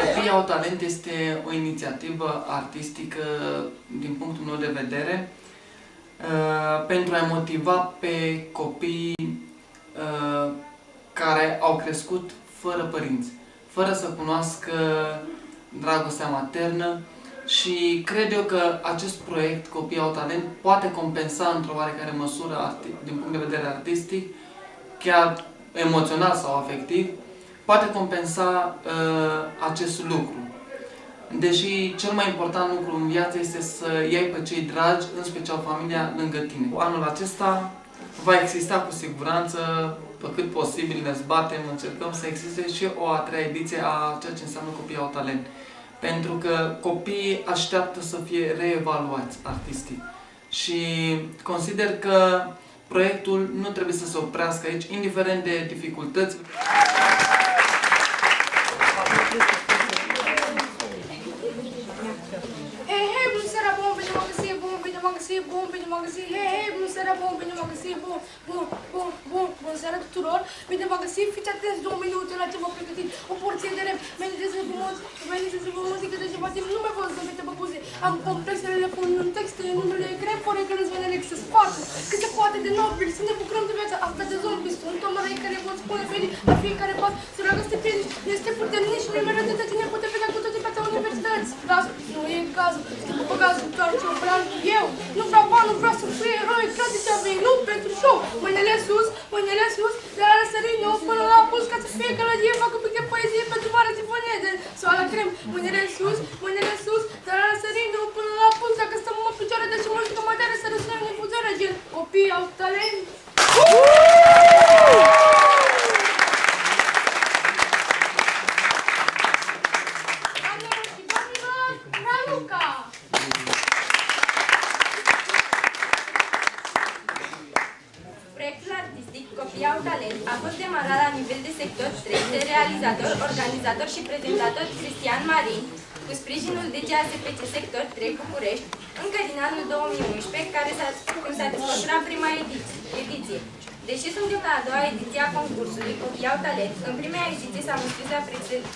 Copiii au talent este o inițiativă artistică, din punctul meu de vedere, pentru a motiva pe copii care au crescut fără părinți, fără să cunoască dragostea maternă, și cred eu că acest proiect, Copiii au talent, poate compensa într-o oarecare măsură, din punct de vedere artistic, chiar emoțional sau afectiv, poate compensa acest lucru. Deși cel mai important lucru în viață este să iei pe cei dragi, în special familia, lângă tine. Anul acesta va exista cu siguranță, pe cât posibil ne zbatem, încercăm să existe și o a treia ediție a ceea ce înseamnă Copiii au talent. Pentru că copiii așteaptă să fie reevaluați artistic. Și consider că proiectul nu trebuie să se oprească aici, indiferent de dificultăți. Bună seara tuturor! Bine v-am găsit, fiți atenți 2 minute la ce v-am pregătit. O porție de rap, veniți să vă muzică de ceva timp, nu mai vă zăbete pe buze. Am complexele cu un text, numele greu, fără că îți vine să spartă. Cât se poate de nobil, să ne bucurăm de viața asta de zombi. Sunt oameni care pot spune felii la fiecare pas, să roagă să te piedici. Este puternic și numără de tine poate vedea cu toate pe universități. Las, nu e cazul, stă pe gazul, doar ce o vreau eu. Nu vreau bani, nu vreau să fiu eroi, chiar de ce-a venit, nu pentru show. Mâinile sus, de la răsărit eu până la apus, ca să fie călăgie, fac un pic de poezie pentru mare sinfonie de soala crem. Mâinile sus, de la răsărit eu până la apus, dacă stăm în picioare de ce muzică mai tare să răsună în difuzare, gen Copii au talent. Copiii au talent a fost demarat la nivel de sector 3 de realizator, organizator și prezentator Cristian Marin, cu sprijinul DGASPC sector 3 București, încă din anul 2011, când s-a desfășurat prima ediție. Deși suntem la a doua ediție a concursului Copiii au talent, în prima ediție s-a înscris la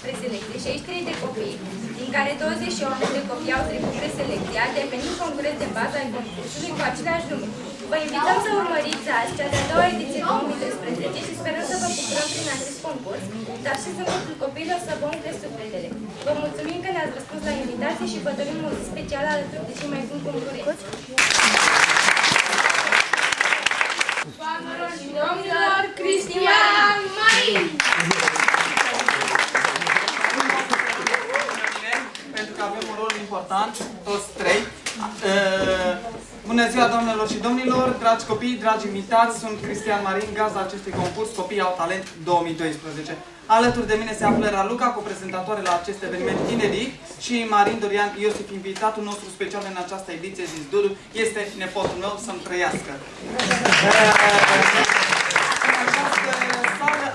preselecție 63 de copii, din care 28 de copii au trecut preselecția, devenind concurenți de bază ai concursului cu același număr. Vă invităm să urmăriți azi cea de-a doua ediție 2012 și sperăm să vă bucurăm prin acest concurs, dar și zâmbetul copiilor să vă umple sufletele. Vă mulțumim că ne-ați răspuns la invitație și vă dorim o zi specială alături de cei mai buni concurenți. Doamnelor și domnilor, Cristian Marin! Pentru că avem un rol important, toți trei. Bună ziua, doamnelor și domnilor, dragi copii, dragi invitați, sunt Cristian Marin, gazda acestui concurs Copiii au talent 2012. Alături de mine se află Raluca, coprezentatoare la acest eveniment inedit, și Marin Dorian Iosif, invitatul nostru special în această ediție, zis Dudu, este nepotul meu, să-mi trăiască.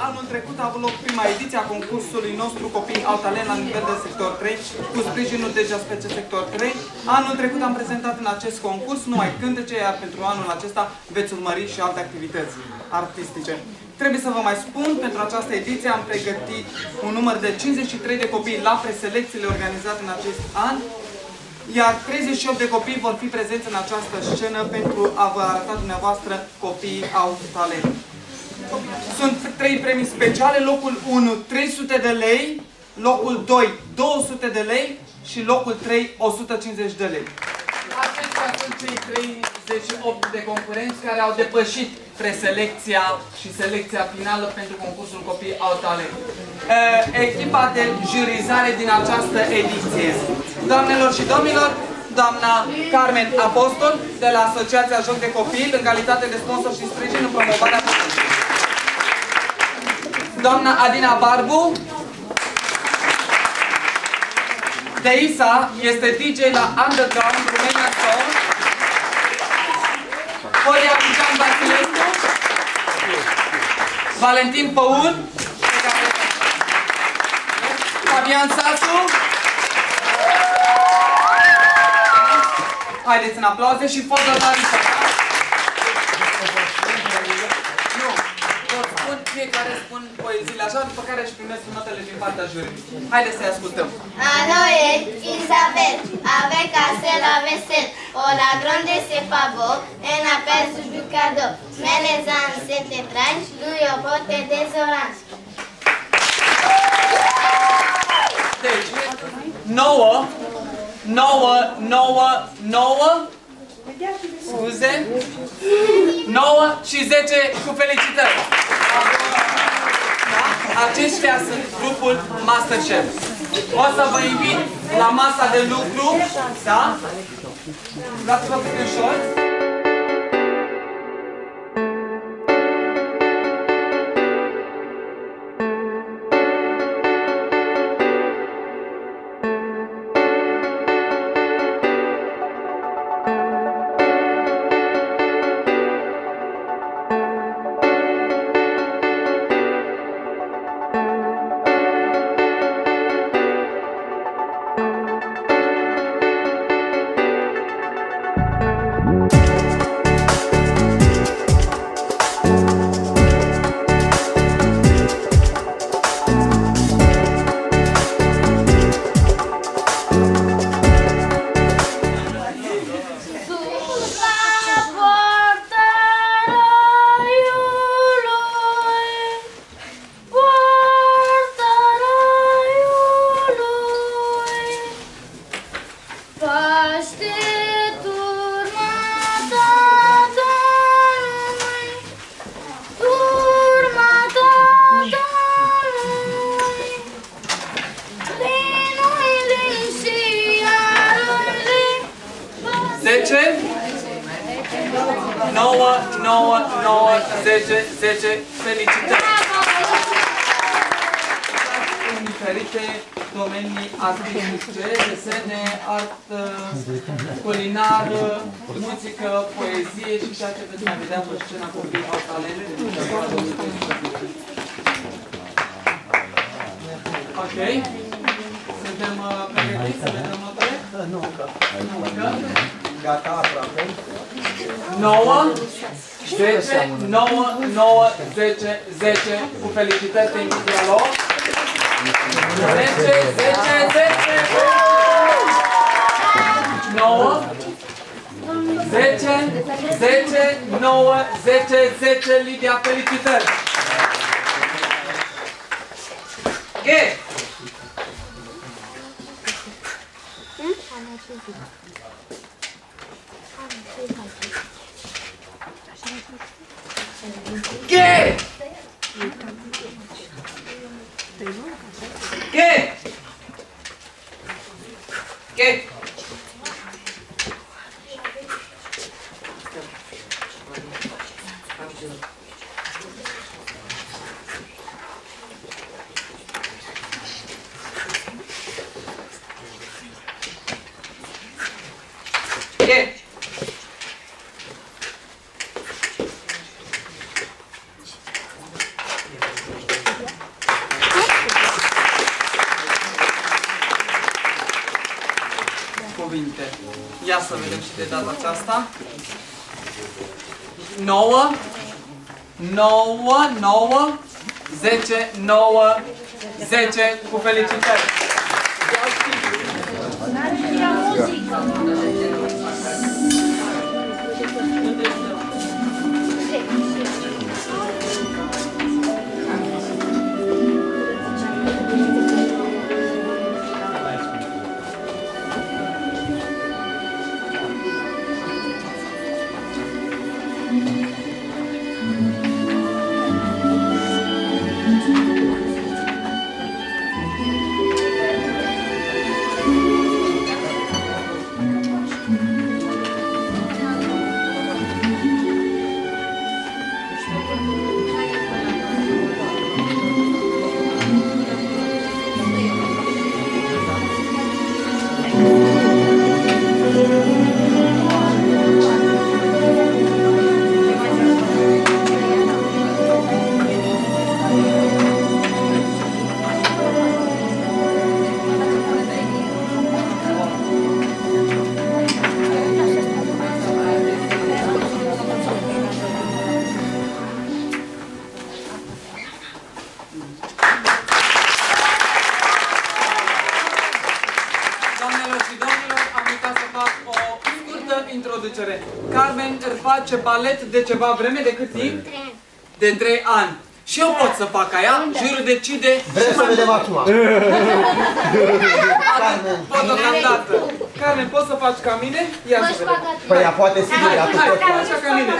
Anul trecut a avut loc prima ediție a concursului nostru Copiii au talent la nivel de sector 3, cu sprijinul DGASPC sector 3. Anul trecut am prezentat în acest concurs numai cântece, iar pentru anul acesta veți urmări și alte activități artistice. Trebuie să vă mai spun, pentru această ediție am pregătit un număr de 53 de copii la preselecțiile organizate în acest an, iar 38 de copii vor fi prezenți în această scenă pentru a vă arăta dumneavoastră Copiii au talent. Sunt 3 premii speciale, locul 1 300 de lei, locul 2 200 de lei și locul 3 150 de lei. Acestea sunt cei 38 de concurenți care au depășit preselecția și selecția finală pentru concursul Copiii au talent. Echipa de jurizare din această ediție. Doamnelor și domnilor, doamna Carmen Apostol de la Asociația Joc de Copil, în calitate de sponsor și sprijin în promovarea doamna Adina Barbu. Deisa este DJ la Underground Romania Soul. Horia Pijan Vasilescu. Valentin Păun. Fabian Sasu. Haideți în aplauze și foto Larisa. Nu, pot spun fiecare care spun poeziile așa, după care își primesc notele din partea juriului. Haideți să-i ascultăm. À Noël, Isabelle, avec assez la vaisselle, au ladron de ses pavots, un appel sur du cadeau. Mais les ans, c'est étrange, lui apporte des oranges. Deci, 9, scuze, 9 și 10 cu felicitări. Da? Aceștia sunt grupul Masterchef. O să vă invit la masa de lucru, da? Luați-vă puțin șor. Felicitări! În diferite domenii artistice, desene, artă, culinar, muzică, poezie și ceea ce veți mai vedea pe scena Copiii au talente. Ok? Suntem pregătiți să vedem notele? Nu încă. Gata, aproape. 9, 10, 9, 10, 10, cu felicitări, te invit la loc. 10, 9, 10, 9, 10, Lidia, felicitări. G. ¿Qué? ¿Qué? ¿Qué? ¿Qué? Cuvinte. Ia să vedem și de data aceasta. 9, 10, 9, 10, cu felicitări. face balet de ceva vreme, de cât timp? De 3 ani. Și eu pot să fac aia, jurul decide. Vrem să vedem acum. Deocamdată. Carmen, poți să faci ca mine? Ia să vedem. Păi ea poate sigur, ea tu Hai, poți. așa ca mine.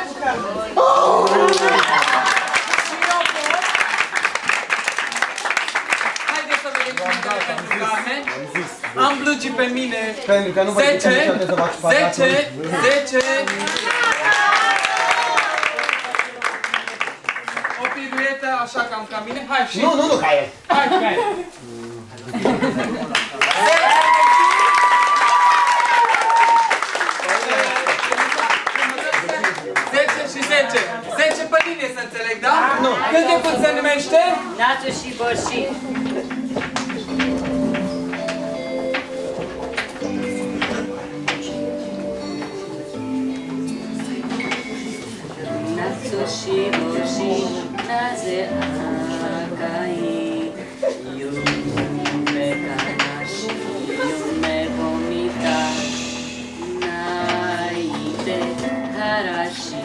Haideți să vedem cum dă pentru Carmen. Am blugii pe mine. Pentru că nu vă ziceam niciodată să faci pagatul. 10. O piruetă așa cam ca mine. Hai și... Nu, ca el. Hai, ca el. 10 pe linie, să înțeleg, da? Nu. Cântecul se numește? Nață și Bărșit. Nață și Bărșit, naze acai, iume canași, iume vomita, naide harashi.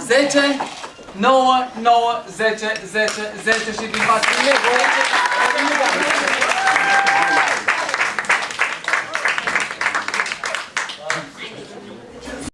Zece, 9, 9, 10, 10, 10 și din 4.